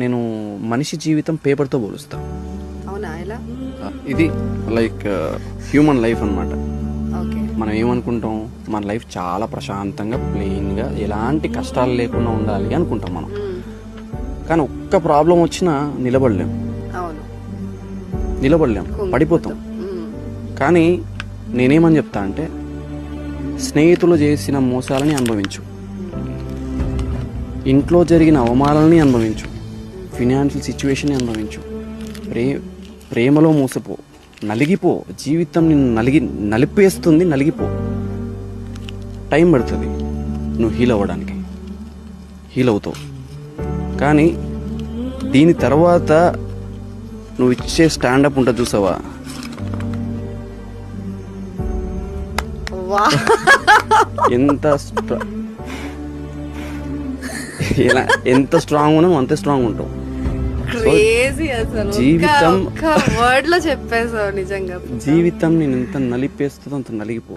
నేను మనిషి జీవితం పేపర్తో పోలుస్తా. అవునా, ఎలా? ఇది లైక్ హ్యూమన్ లైఫ్ అన్నమాట. ఓకే. మనం ఏమనుకుంటాం, మన లైఫ్ చాలా ప్రశాంతంగా ప్లెయిన్గా ఎలాంటి కష్టాలు లేకుండా ఉండాలి అనుకుంటాం మనం. కానీ ఒక్క ప్రాబ్లం వచ్చినా నిలబడలేం, పడిపోతాం. కానీ నేనేమని చెప్తా అంటే, స్నేహితులు చేసిన మోసాలని అనుభవించు, ఇంట్లో జరిగిన అవమానాలని అనుభవించు, ఫినాన్షియల్ సిచ్యువేషన్ అనుభవించు, ప్రేమలో మోసపో, నలిగిపో. జీవితం నిన్ను నలిపేస్తుంది, నలిగిపో. టైం పడుతుంది నువ్వు హీల్ అవ్వడానికి, హీల్ అవుతావు. కానీ దీని తర్వాత నువ్వు ఇచ్చే స్టాండప్ ఉంటుంది చూసావా, ఎంత స్ట్రాంగ్ ఉన్నావు అంతే స్ట్రాంగ్ ఉంటావు. జీవితం వర్డ్ లో చెప్పేసావు నిజంగా. జీవితం నేను ఎంత నలిపేస్తుందో అంత నలిగిపో.